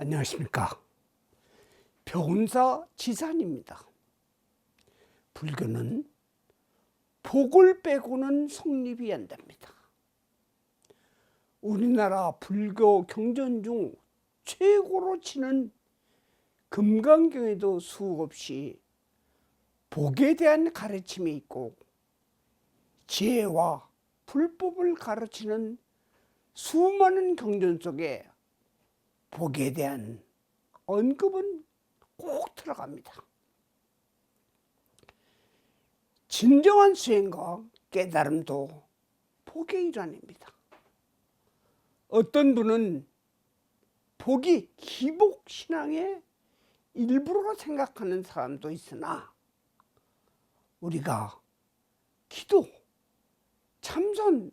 안녕하십니까. 병운사 지산입니다. 불교는 복을 빼고는 성립이 안 됩니다. 우리나라 불교 경전 중 최고로 치는 금강경에도 수없이 복에 대한 가르침이 있고 지혜와 불법을 가르치는 수많은 경전 속에 복에 대한 언급은 꼭 들어갑니다. 진정한 수행과 깨달음도 복의 일환입니다. 어떤 분은 복이 기복신앙의 일부로 생각하는 사람도 있으나 우리가 기도, 참선,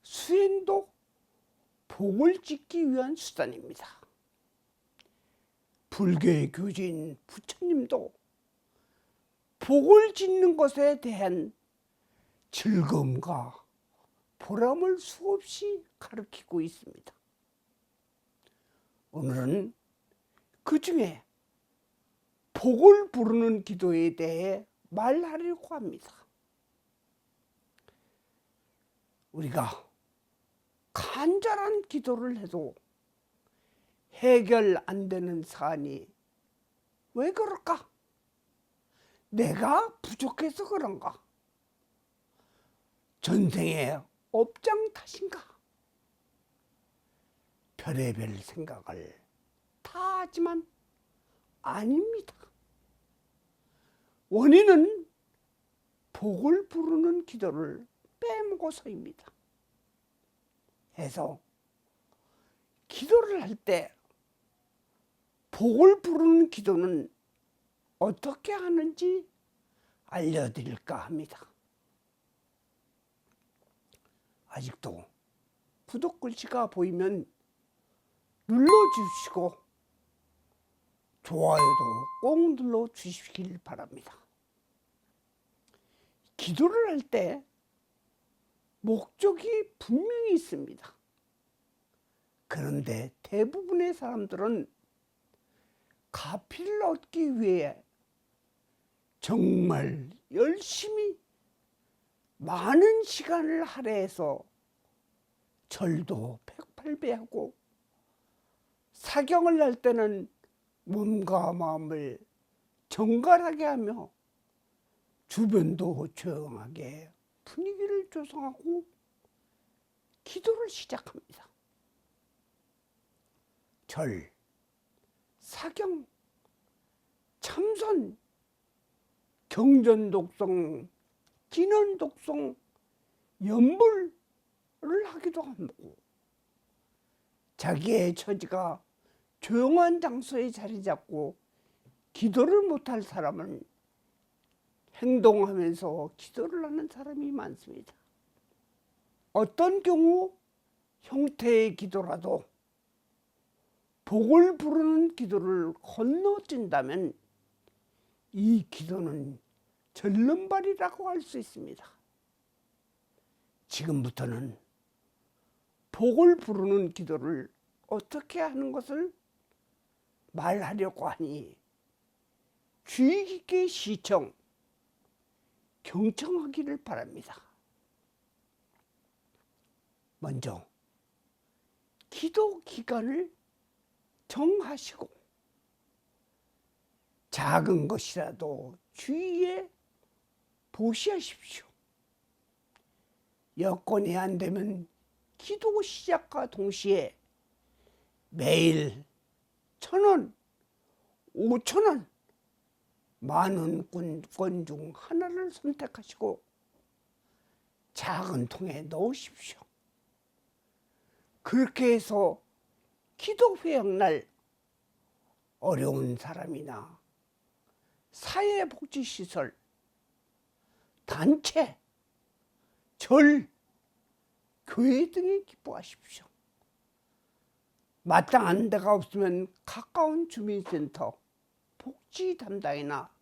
수행도 복을 짓기 위한 수단입니다. 불교의 교주인 부처님도 복을 짓는 것에 대한 즐거움과 보람을 수없이 가르치고 있습니다. 오늘은 그 중에 복을 부르는 기도에 대해 말하려고 합니다. 우리가 간절한 기도를 해도 해결 안 되는 사안이 왜 그럴까? 내가 부족해서 그런가? 전생의 업장 탓인가? 별의별 생각을 다 하지만 아닙니다. 원인은 복을 부르는 기도를 빼먹어서입니다. 해서 기도를 할 때 복을 부르는 기도는 어떻게 하는지 알려드릴까 합니다. 아직도 구독 글씨가 보이면 눌러주시고 좋아요도 꼭 눌러주시길 바랍니다. 기도를 할 때 목적이 분명히 있습니다. 그런데 대부분의 사람들은 가피를 얻기 위해 정말 열심히 많은 시간을 할애해서 절도 108배하고 사경을 할 때는 몸과 마음을 정갈하게 하며 주변도 조용하게 분위기를 조성하고 기도를 시작합니다. 절, 사경, 참선, 경전독성, 진언독성, 연불을 하기도 하고 자기의 처지가 조용한 장소에 자리 잡고 기도를 못할 사람은 행동하면서 기도를 하는 사람이 많습니다. 어떤 경우 형태의 기도라도 복을 부르는 기도를 건너뛴다면 이 기도는 절름발이라고 할 수 있습니다. 지금부터는 복을 부르는 기도를 어떻게 하는 것을 말하려고 하니 주의 깊게 시청, 경청하기를 바랍니다. 먼저 기도 기간을 정하시고 작은 것이라도 주의에 보시하십시오. 여건이 안 되면 기도 시작과 동시에 매일 1,000원, 5,000원, 10,000원권 중 하나를 선택하시고 작은 통에 넣으십시오. 그렇게 해서 기도 회역날 어려운 사람이나 사회복지시설, 단체, 절, 교회 등에 기부하십시오. 마땅한 데가 없으면 가까운 주민센터, 복지 담당이나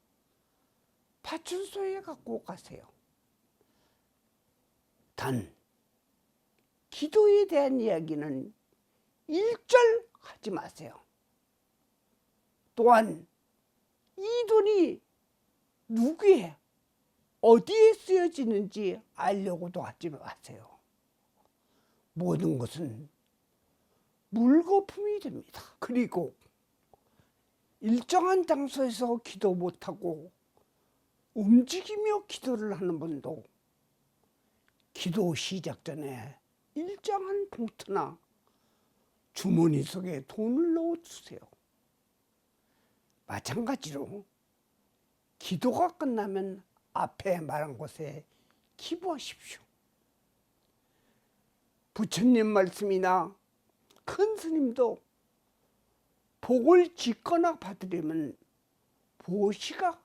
파출소에 갖고 가세요. 단, 기도에 대한 이야기는 일절 하지 마세요. 또한 이 돈이 누구의 어디에 쓰여지는지 알려고도 하지 마세요. 모든 것은 물거품이 됩니다. 그리고 일정한 장소에서 기도 못하고 움직이며 기도를 하는 분도 기도 시작 전에 일정한 봉투나 주머니 속에 돈을 넣어주세요. 마찬가지로 기도가 끝나면 앞에 말한 곳에 기부하십시오. 부처님 말씀이나 큰 스님도 복을 짓거나 받으려면 보시가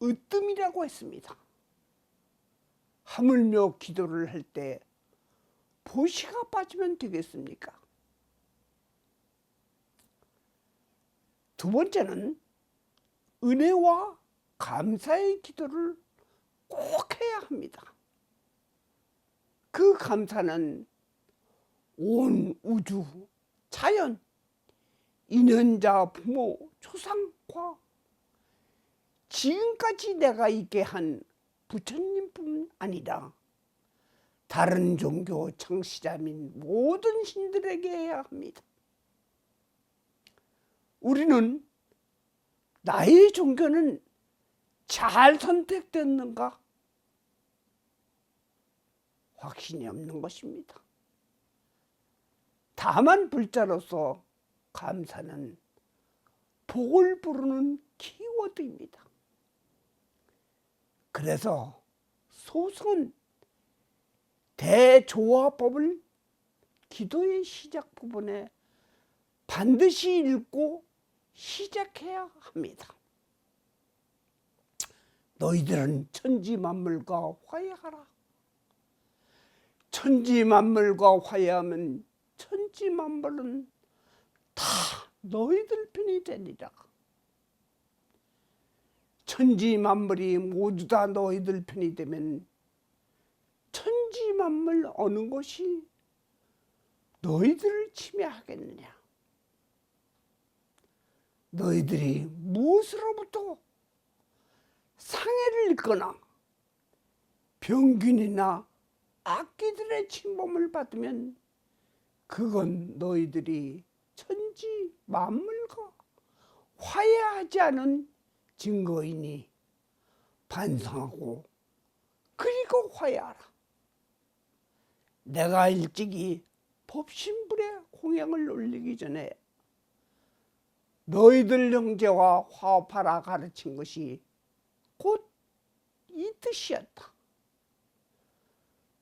으뜸이라고 했습니다. 하물며 기도를 할 때 보시가 빠지면 되겠습니까? 두 번째는 은혜와 감사의 기도를 꼭 해야 합니다. 그 감사는 온 우주, 자연, 인연자, 부모, 조상과 지금까지 내가 있게 한 부처님뿐 아니라 다른 종교 창시자 및 모든 신들에게 해야 합니다. 우리는 나의 종교는 잘 선택됐는가 확신이 없는 것입니다. 다만 불자로서 감사는 복을 부르는 키워드입니다. 그래서 소승은 대조화법을 기도의 시작 부분에 반드시 읽고 시작해야 합니다. 너희들은 천지 만물과 화해하라. 천지 만물과 화해하면 천지 만물은 다 너희들 편이 되리라. 천지 만물이 모두 다 너희들 편이 되면 천지 만물 어느 것이 너희들을 침해하겠느냐? 너희들이 무엇으로부터 상해를 입거나 병균이나 악귀들의 침범을 받으면 그건 너희들이 천지 만물과 화해하지 않은 증거이니 반성하고 그리고 화해하라. 내가 일찍이 법신불에 공양을 올리기 전에 너희들 형제와 화합하라 가르친 것이 곧 이 뜻이었다.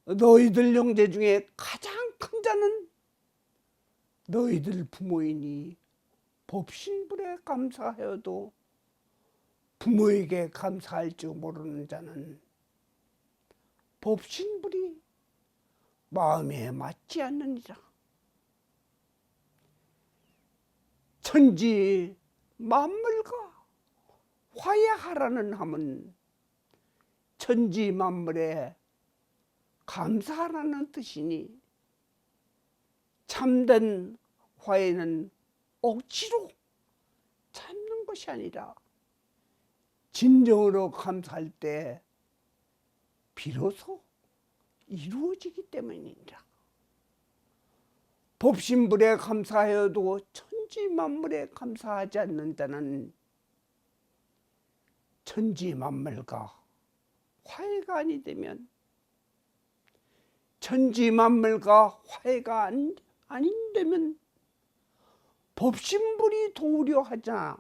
너희들 형제 중에 가장 큰 자는 너희들 부모이니 법신불에 감사하여도 부모에게 감사할 줄 모르는 자는 법신불이 마음에 맞지 않느니라. 천지 만물과 화해하라는 함은 천지 만물에 감사하라는 뜻이니 참된 화해는 억지로 참는 것이 아니라 진정으로 감사할 때 비로소 이루어지기 때문이니라. 법신불에 감사하여도 천지 만물에 감사하지 않는 자는 천지 만물과 화해가 아니 되면 천지 만물과 화해가 아닌되면 법신불이 도우려 하자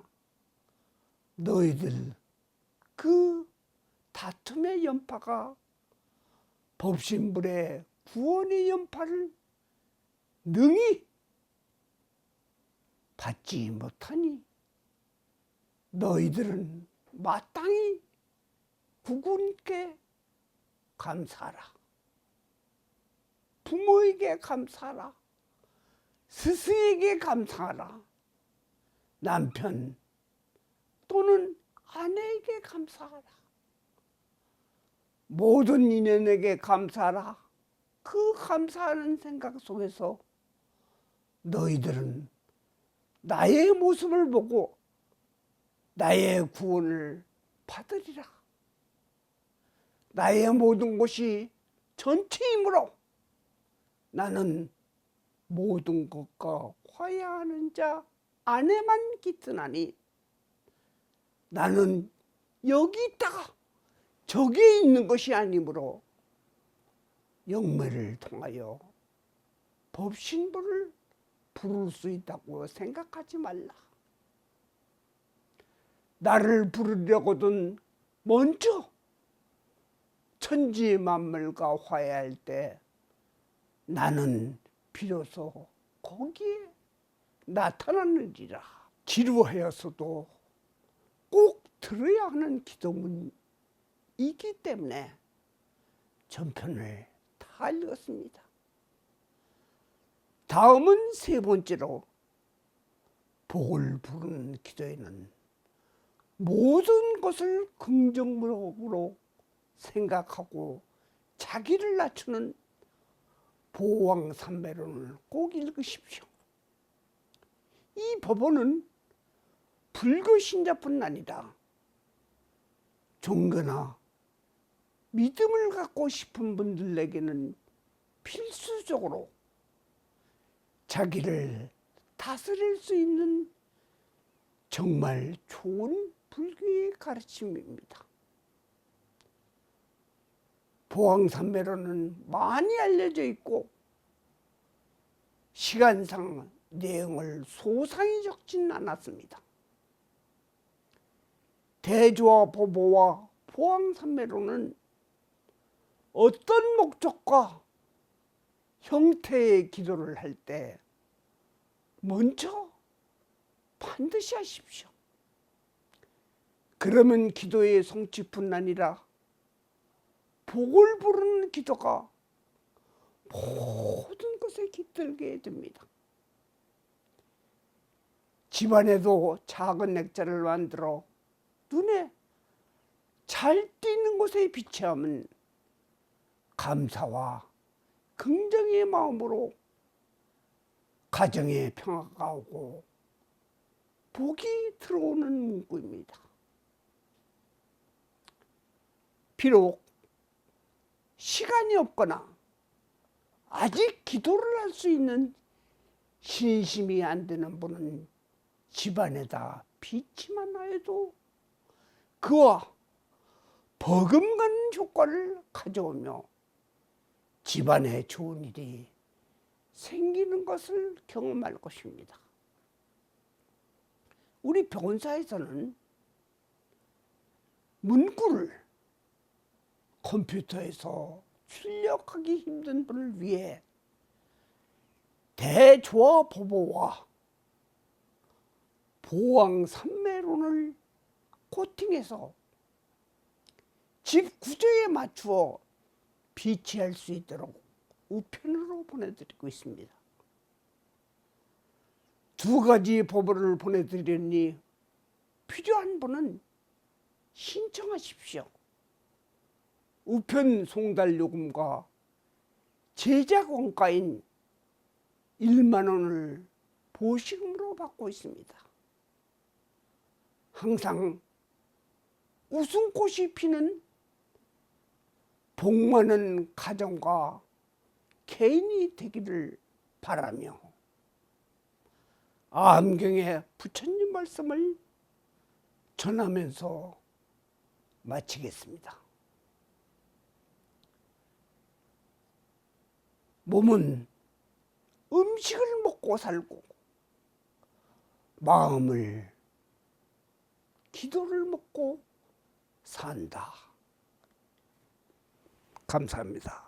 너희들 그 다툼의 연파가 법신불의 구원의 연파를 능히 받지 못하니 너희들은 마땅히 국군께 감사하라. 부모에게 감사하라. 스승에게 감사하라. 남편 또는 아내에게 감사하라. 모든 인연에게 감사하라. 그 감사하는 생각 속에서 너희들은 나의 모습을 보고 나의 구원을 받으리라. 나의 모든 것이 전체이므로 나는 모든 것과 화해하는 자 안에만 깃드나니 나는 여기 있다가 저기에 있는 것이 아니므로 영매를 통하여 법신부를 부를 수 있다고 생각하지 말라. 나를 부르려거든 먼저 천지 만물과 화해할 때 나는 비로소 거기에 나타나느니라. 지루하여서도 꼭 들어야 하는 기도문이기 때문에 전편을 다 읽었습니다. 다음은 세 번째로 복을 부르는 기도에는 모든 것을 긍정적으로 생각하고 자기를 낮추는 보왕산매론을 꼭 읽으십시오. 이 법원은 불교 신자뿐 아니라 종교나 믿음을 갖고 싶은 분들에게는 필수적으로 자기를 다스릴 수 있는 정말 좋은 불교의 가르침입니다. 보왕산매론은 많이 알려져 있고 시간상 내용을 소상히 적지는 않았습니다. 대조와 보보와 보왕산매론은 어떤 목적과 형태의 기도를 할 때 먼저 반드시 하십시오. 그러면 기도의 성취뿐 아니라 복을 부르는 기도가 모든 것에 깃들게 됩니다. 집안에도 작은 액자를 만들어 눈에 잘 띄는 곳에 비치하면 감사와 긍정의 마음으로 가정에 평화가 오고 복이 들어오는 문구입니다. 비록 시간이 없거나 아직 기도를 할 수 있는 신심이 안 되는 분은 집안에다 비치만 하여도 그와 버금가는 효과를 가져오며 집안에 좋은 일이 생기는 것을 경험할 것입니다. 우리 병원사에서는 문구를 컴퓨터에서 출력하기 힘든 분을 위해 대조와 보보와 보왕산매론을 코팅해서 집 구조에 맞추어 비치할 수 있도록 우편으로 보내드리고 있습니다. 2가지 보보를 보내드리니 필요한 분은 신청하십시오. 우편 송달 요금과 제작 원가인 1만 원을 보식금으로 받고 있습니다. 항상 웃음꽃이 피는 복 많은 가정과 개인이 되기를 바라며 암경의 부처님 말씀을 전하면서 마치겠습니다. 몸은 음식을 먹고 살고 마음을 기도를 먹고 산다. 감사합니다.